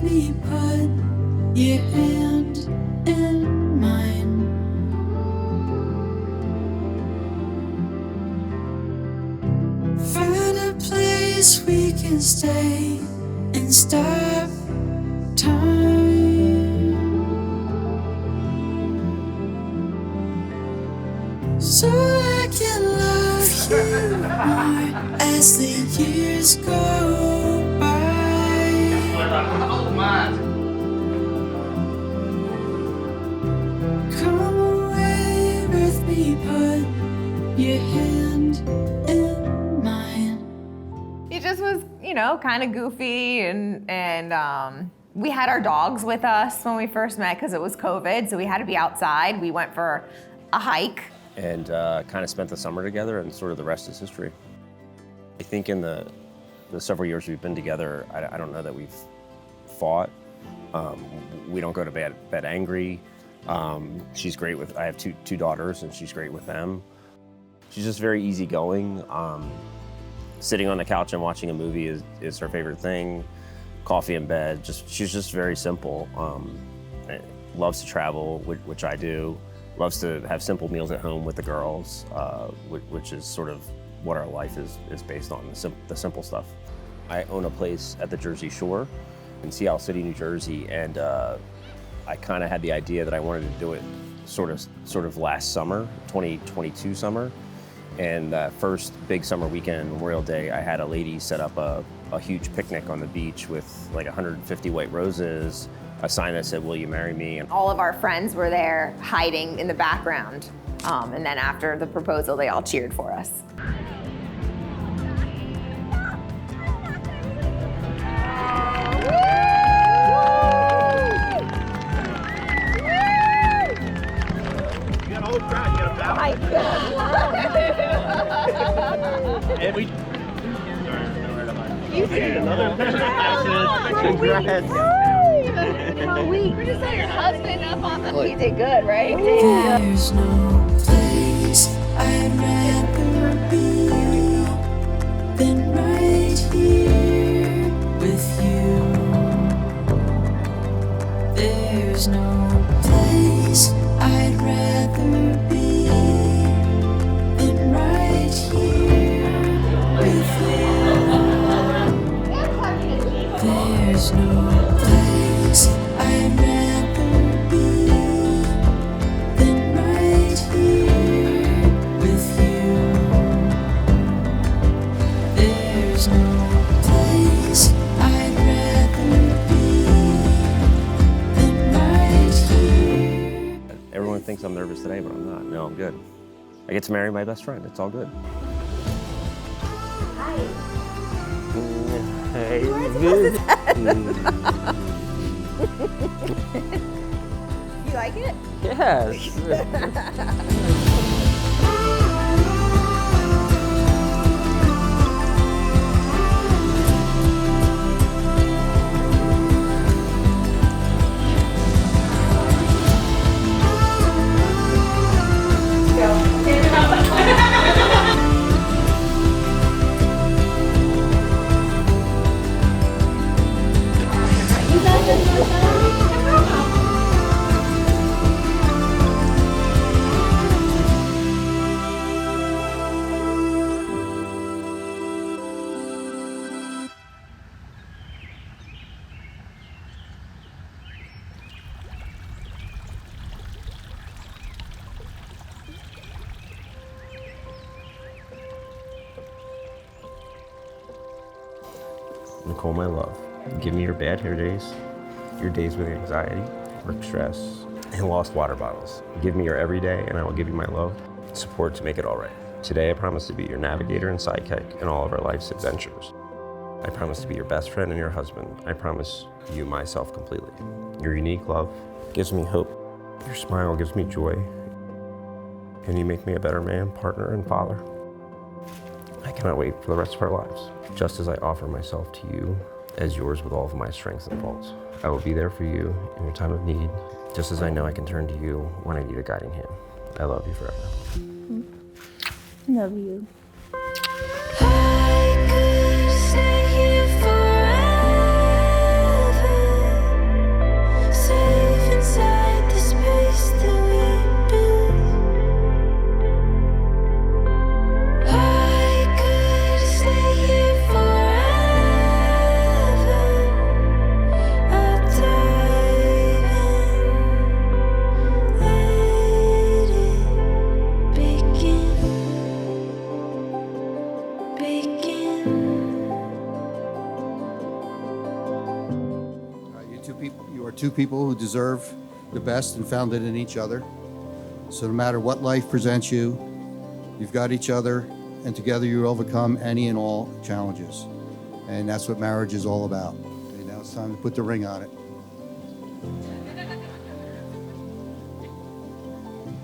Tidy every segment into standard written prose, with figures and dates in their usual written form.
me, put your hand in mine. Find a place we can stay and stop time, so I can love you more as the years go by. Come away with me, put your hand in mine. He just was, you know, kind of goofy, and we had our dogs with us when we first met because it was COVID, so we had to be outside. We went for a hike. And kind of spent the summer together, and sort of the rest is history. I think in the several years we've been together, I don't know that we've fought. We don't go to bed angry. She's great with, I have two daughters, and she's great with them. She's just very easygoing. Sitting on the couch and watching a movie is her favorite thing. Coffee in bed, she's just very simple. Loves to travel, which I do. Loves to have simple meals at home with the girls, which is sort of what our life is based on, the simple stuff. I own a place at the Jersey Shore in Sea Isle City, New Jersey, and I kind of had the idea that I wanted to do it sort of last summer, 2022 summer. And that first big summer weekend, Memorial Day, I had a lady set up a huge picnic on the beach with like 150 white roses, a sign that said, "Will you marry me?" And all of our friends were there hiding in the background. And then after the proposal, they all cheered for us. You got all the crowd, you got a bow. And we... Another congrats. We just saw your husband up on the... He did good, right? There's no place I'd rather be than right here with you. There's no place I'd rather be than right here with you. There's no place I'd rather be than right here with you. There's no place I'd rather be than right here. everyone thinks I'm nervous today, but I'm not. No, I'm good. I get to marry my best friend. It's all good. Hi. Hey. You like it? Yes. Nicole, my love, give me your bad hair days, your days with anxiety, work stress, and lost water bottles. Give me your everyday, and I will give you my love, support to make it all right. Today, I promise to be your navigator and sidekick in all of our life's adventures. I promise to be your best friend and your husband. I promise you myself completely. Your unique love gives me hope. Your smile gives me joy. And you make me a better man, partner, and father. I cannot wait for the rest of our lives, just as I offer myself to you as yours with all of my strengths and faults. I will be there for you in your time of need, just as I know I can turn to you when I need a guiding hand. I love you forever. Love you. I could stay here forever. two people who deserve the best and found it in each other. So no matter what life presents you, you've got each other, and together you overcome any and all challenges. And that's what marriage is all about. Okay, now it's time to put the ring on it.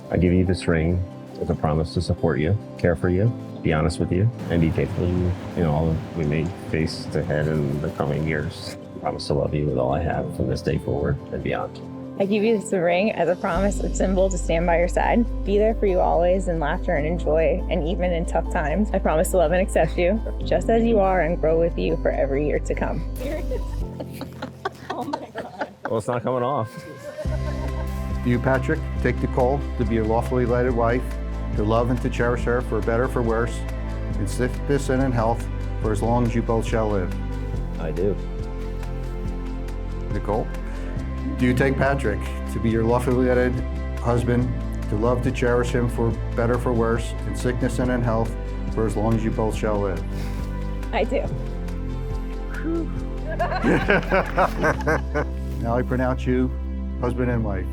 I give you this ring as a promise to support you, care for you, be honest with you, and be faithful to you in all that we may face ahead in the coming years. I promise to love you with all I have from this day forward and beyond. I give you this ring as a promise, a symbol to stand by your side, be there for you always in laughter and in joy, and even in tough times. I promise to love and accept you just as you are and grow with you for every year to come. Oh my God. Well, it's not coming off. Do you, Patrick, take Nicole to be your lawfully wedded wife, to love and to cherish her for better, for worse, in sickness and in health, for as long as you both shall live? I do. Nicole, do you take Patrick to be your lawfully wedded husband, to love, to cherish him for better, for worse, in sickness and in health, for as long as you both shall live? I do. Now I pronounce you husband and wife.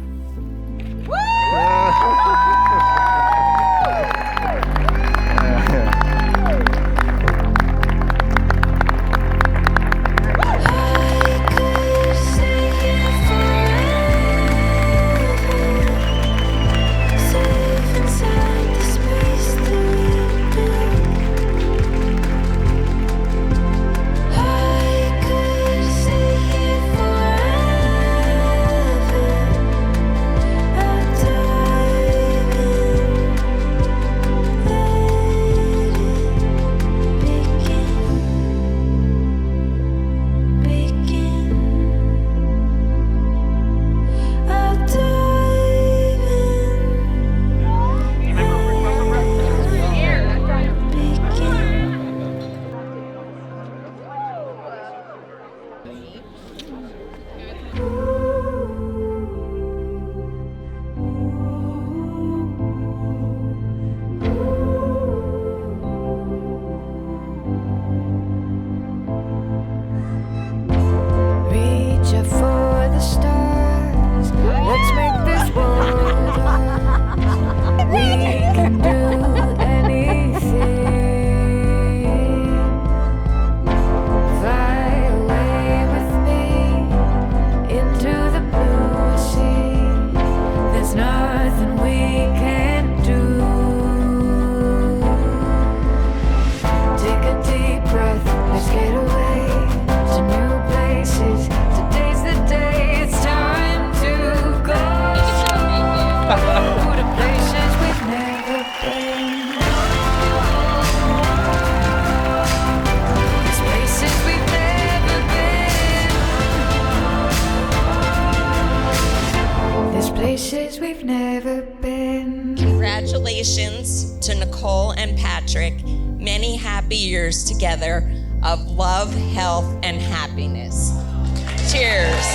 Reach out for the stars. Let's make this world ours. We can do anything. Fly away with me into the blue sea. There's nothing we can't do. Take a deep breath. Let's get away to new places. Today's the day. It's time to go to places we've never been. There's places we've never been. There's places we've never been. Congratulations to Nicole and Patrick. Many happy years together of love, health, and happiness. Cheers.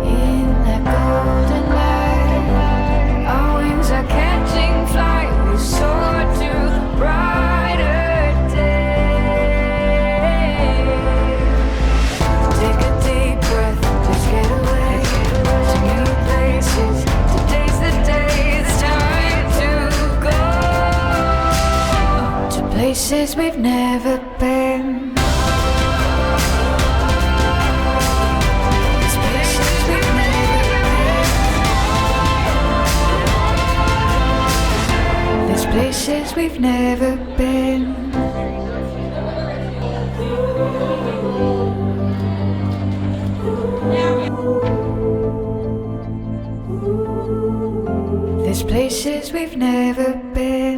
In that golden light, our wings are catching flight. We soar to brighter days. Take a deep breath, let's get away to new places. Today's the day, it's time to go to places we've never been. There's places we've never been. There's places we've never been. There's places we've never been.